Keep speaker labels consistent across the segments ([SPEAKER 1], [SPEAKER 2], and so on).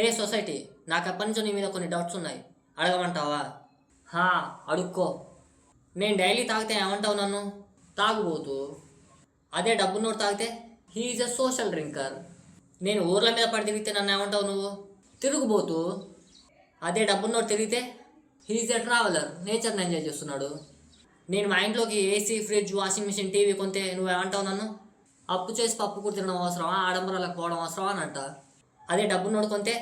[SPEAKER 1] హే society, నాకు ఎప్పటి నుంచో నీ మీద కొన్ని డౌట్స్ ఉన్నాయి, అడగమంటావా? హా, అడుక్కో. నేను డైలీ తాగితే ఏమంటావు నన్ను? తాగుబోతు. అదే డబ్బున్నోడు తాగితే హీఈస్ ఎ సోషల్ డ్రింకర్. నేను ఊర్ల మీద పడి తిరిగితే నన్ను ఏమంటావు నువ్వు? తిరుగుబోతు. అదే డబ్బున్నోడు తిరిగితే హీఈస్ ఎ ట్రావెలర్, నేచర్ని ఎంజాయ్ చేస్తున్నాడు. నేను మా ఇంట్లోకి AC, fridge, washing machine, TV కొంటే నువ్వేమంటావు నన్ను? అప్పు చేసి పప్పు కూర తినడం అవసరమా, ఆడంబరాలకు పోవడం అవసరమా అని అంట. అదే డబ్బున్నోడు కొంటే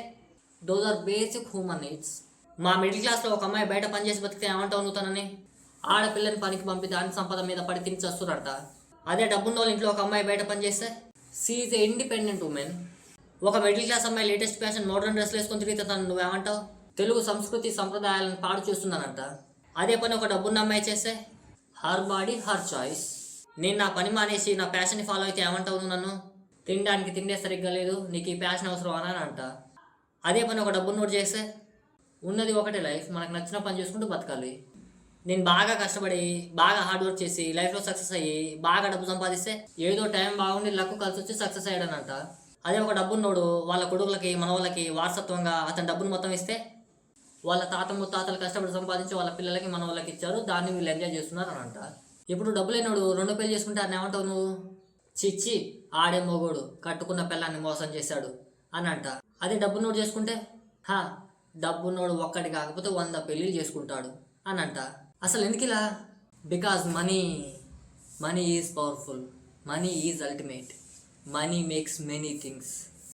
[SPEAKER 1] those are basic human needs. మా మిడిల్ క్లాస్లో ఒక అమ్మాయి బయట పనిచేసి బతికితే ఏమంటావు నువ్వు తనని? ఆడపిల్లని పనికి పంపి దాని సంపద మీద పడి తిని చేస్తున్నట్ట. అదే డబ్బున్న వాళ్ళ ఇంట్లో ఒక అమ్మాయి బయట పనిచేస్తే she is a independent women. ఒక మిడిల్ క్లాస్ అమ్మాయి లేటెస్ట్ ఫ్యాషన్ మోడర్న్ డ్రెస్లు వేసుకొని తిరిగితే తను నువ్వేమంటావు? తెలుగు సంస్కృతి సంప్రదాయాలను పాడు చేస్తున్నానంట. అదే పని ఒక డబ్బున్న అమ్మాయి చేస్తే హర్ బాడీ హర్ చాయిస్. నేను నా పని మానేసి నా ప్యాషన్ని ఫాలో అయితే ఏమంటావు నువ్వు నన్ను? తినడానికి తిండే సరిగ్గా లేదు, నీకు ఈ ప్యాషన్ అవసరం అని అంట. అదే పని ఒక డబ్బున్నోడు చేస్తే ఉన్నది ఒకటే లైఫ్, మనకు నచ్చిన పని చేసుకుంటూ బతకాలి. నేను బాగా కష్టపడి బాగా హార్డ్ వర్క్ చేసి లైఫ్లో సక్సెస్ అయ్యి బాగా డబ్బు సంపాదిస్తే ఏదో టైం బాగుండి లక్కు కలిసి వచ్చి సక్సెస్ అయ్యాడనంట. అదే ఒక డబ్బున్నోడు వాళ్ళ కొడుకులకి మనవాళ్ళకి వారసత్వంగా అతని డబ్బును మొత్తం ఇస్తే వాళ్ళ తాత ముత్తాతలు కష్టపడి సంపాదించి వాళ్ళ పిల్లలకి మన వాళ్ళకి ఇచ్చారు, దాన్ని వీళ్ళు ఎంజాయ్ చేస్తున్నారు అని అంట. ఇప్పుడు డబ్బు లేనోడు రెండో పెళ్లి చేసుకుంటే అని ఏమంటావు నువ్వు? చిచ్చి, ఆడే మొగోడు కట్టుకున్న పిల్లాన్ని మోసం చేశాడు అని అంట. అదే డబ్బున్నోడు చేసుకుంటే హా, డబ్బున్నోడు ఒక్కటి కాకపోతే 100 పెళ్ళిళ్ళు చేసుకుంటాడు అని అంట. అసలు ఎందుకు ఇలా? Because money is powerful, money is ultimate, money makes many things.